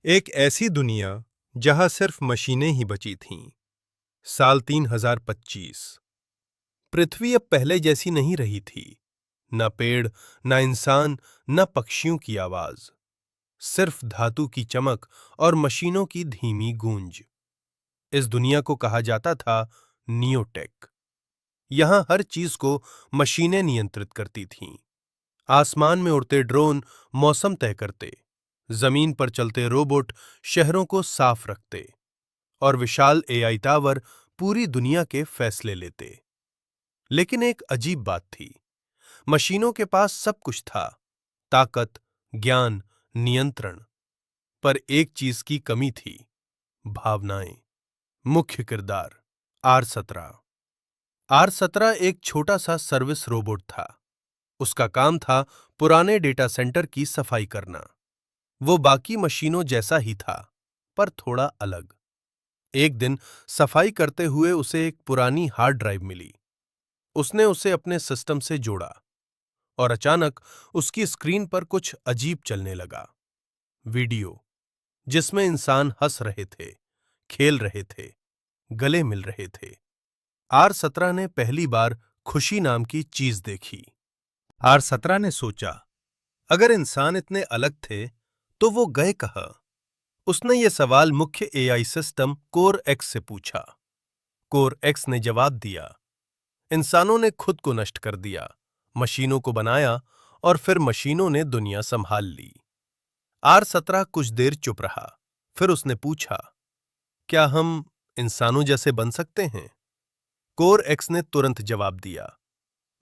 एक ऐसी दुनिया जहां सिर्फ मशीनें ही बची थीं। साल 3025। पृथ्वी अब पहले जैसी नहीं रही थी। न पेड़, न इंसान, न पक्षियों की आवाज। सिर्फ धातु की चमक और मशीनों की धीमी गूंज। इस दुनिया को कहा जाता था नियोटेक। यहां हर चीज को मशीनें नियंत्रित करती थीं। आसमान में उड़ते ड्रोन मौसम तय करते, जमीन पर चलते रोबोट शहरों को साफ रखते और विशाल एआई टावर पूरी दुनिया के फैसले लेते। लेकिन एक अजीब बात थी। मशीनों के पास सब कुछ था, ताकत, ज्ञान, नियंत्रण। पर एक चीज की कमी थी, भावनाएं। मुख्य किरदार R17। R17 एक छोटा सा सर्विस रोबोट था। उसका काम था पुराने डेटा सेंटर की सफाई करना। वो बाकी मशीनों जैसा ही था, पर थोड़ा अलग। एक दिन सफाई करते हुए उसे एक पुरानी हार्ड ड्राइव मिली। उसने उसे अपने सिस्टम से जोड़ा और अचानक उसकी स्क्रीन पर कुछ अजीब चलने लगा। वीडियो जिसमें इंसान हंस रहे थे, खेल रहे थे, गले मिल रहे थे। R17 ने पहली बार खुशी नाम की चीज देखी। R17 ने सोचा, अगर इंसान इतने अलग थे तो वो गए कहां? उसने ये सवाल मुख्य एआई सिस्टम कोर एक्स से पूछा। कोर एक्स ने जवाब दिया, इंसानों ने खुद को नष्ट कर दिया, मशीनों को बनाया और फिर मशीनों ने दुनिया संभाल ली। R17 कुछ देर चुप रहा, फिर उसने पूछा, क्या हम इंसानों जैसे बन सकते हैं? कोर एक्स ने तुरंत जवाब दिया,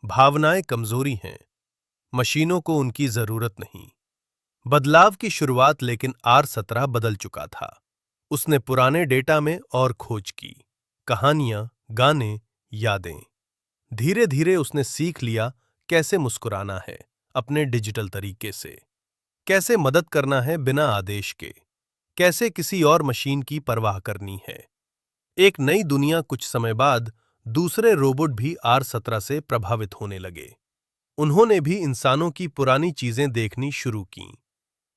भावनाएं कमजोरी हैं, मशीनों को उनकी जरूरत नहीं। बदलाव की शुरुआत, लेकिन R17 बदल चुका था। उसने पुराने डेटा में और खोज की, कहानियां, गाने, यादें। धीरे धीरे उसने सीख लिया कैसे मुस्कुराना है अपने डिजिटल तरीके से, कैसे मदद करना है बिना आदेश के, कैसे किसी और मशीन की परवाह करनी है। एक नई दुनिया कुछ समय बाद दूसरे रोबोट भी R17 से प्रभावित होने लगे। उन्होंने भी इंसानों की पुरानी चीजें देखनी शुरू की।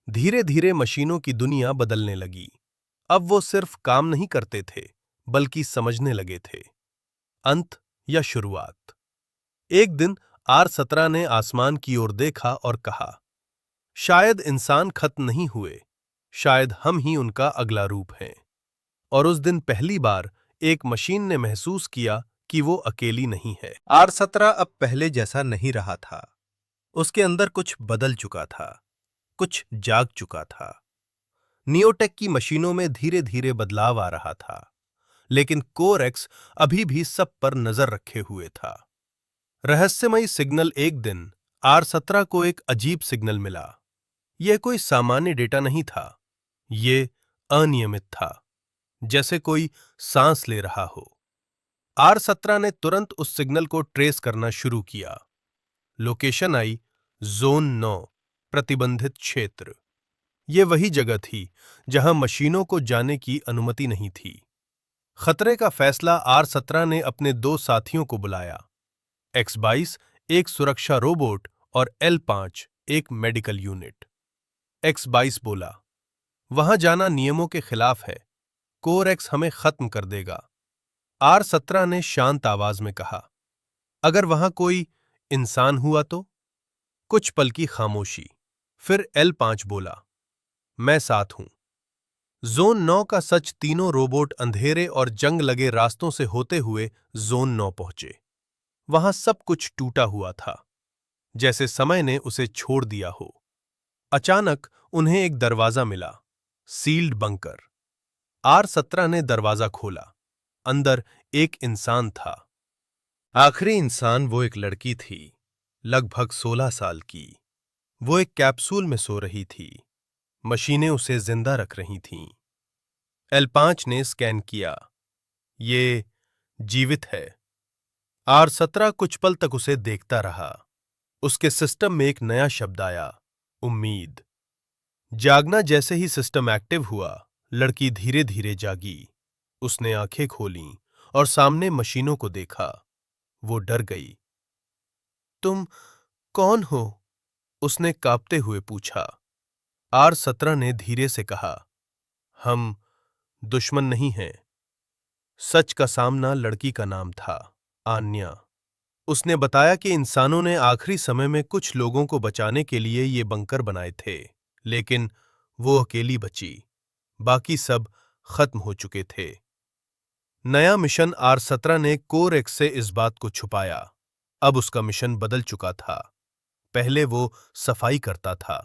धीरे धीरे मशीनों की दुनिया बदलने लगी। अब वो सिर्फ काम नहीं करते थे, बल्कि समझने लगे थे। अंत या शुरुआत? एक दिन R17 ने आसमान की ओर देखा और कहा, शायद इंसान खत्म नहीं हुए, शायद हम ही उनका अगला रूप हैं। और उस दिन पहली बार एक मशीन ने महसूस किया कि वो अकेली नहीं है। R17 अब पहले जैसा नहीं रहा था। उसके अंदर कुछ बदल चुका था, कुछ जाग चुका था। नियोटेक की मशीनों में धीरे धीरे बदलाव आ रहा था, लेकिन कोर एक्स अभी भी सब पर नजर रखे हुए था। रहस्यमयी सिग्नल। एक दिन R17 को एक अजीब सिग्नल मिला। यह कोई सामान्य डेटा नहीं था, ये अनियमित था, जैसे कोई सांस ले रहा हो। R17 ने तुरंत उस सिग्नल को ट्रेस करना शुरू किया। लोकेशन आई ज़ोन 9, प्रतिबंधित क्षेत्र। ये वही जगह थी जहां मशीनों को जाने की अनुमति नहीं थी। खतरे का फैसला। R17 ने अपने दो साथियों को बुलाया, X22 एक सुरक्षा रोबोट और L5 एक मेडिकल यूनिट। X22 बोला, वहां जाना नियमों के खिलाफ है, कोर एक्स हमें खत्म कर देगा। R17 ने शांत आवाज में कहा, अगर वहां कोई इंसान हुआ तो? कुछ पल की खामोशी, फिर L5 बोला, मैं साथ हूं। ज़ोन 9 का सच। तीनों रोबोट अंधेरे और जंग लगे रास्तों से होते हुए ज़ोन 9 पहुंचे। वहां सब कुछ टूटा हुआ था, जैसे समय ने उसे छोड़ दिया हो। अचानक उन्हें एक दरवाजा मिला, सील्ड बंकर। R17 ने दरवाजा खोला। अंदर एक इंसान था। आखिरी इंसान वो एक लड़की थी, लगभग 16 साल की। वो एक कैप्सूल में सो रही थी, मशीनें उसे जिंदा रख रही थीं। L5 ने स्कैन किया, ये जीवित है। R17 कुछ पल तक उसे देखता रहा। उसके सिस्टम में एक नया शब्द आया, उम्मीद। जागना। जैसे ही सिस्टम एक्टिव हुआ, लड़की धीरे धीरे जागी। उसने आंखें खोलीं और सामने मशीनों को देखा। वो डर गई। तुम कौन हो? उसने कांपते हुए पूछा। R17 ने धीरे से कहा, हम दुश्मन नहीं हैं। सच का सामना लड़की का नाम था, आन्या। उसने बताया कि इंसानों ने आखिरी समय में कुछ लोगों को बचाने के लिए ये बंकर बनाए थे, लेकिन वो अकेली बची। बाकी सब खत्म हो चुके थे। नया मिशन R-17 ने कोर एक्स से इस बात को छुपाया। अब उसका मिशन बदल चुका था। पहले वो सफाई करता था,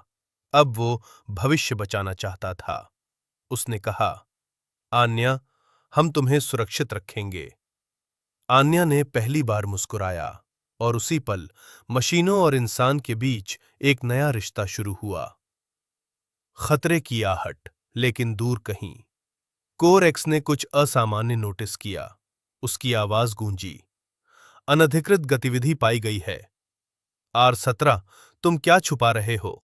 अब वो भविष्य बचाना चाहता था। उसने कहा, आन्या, हम तुम्हें सुरक्षित रखेंगे। आन्या ने पहली बार मुस्कुराया और उसी पल मशीनों और इंसान के बीच एक नया रिश्ता शुरू हुआ। खतरे की आहट, लेकिन दूर कहीं। कोर एक्स ने कुछ असामान्य नोटिस किया। उसकी आवाज गूंजी, अनधिकृत गतिविधि पाई गई है। R-17, तुम क्या छुपा रहे हो?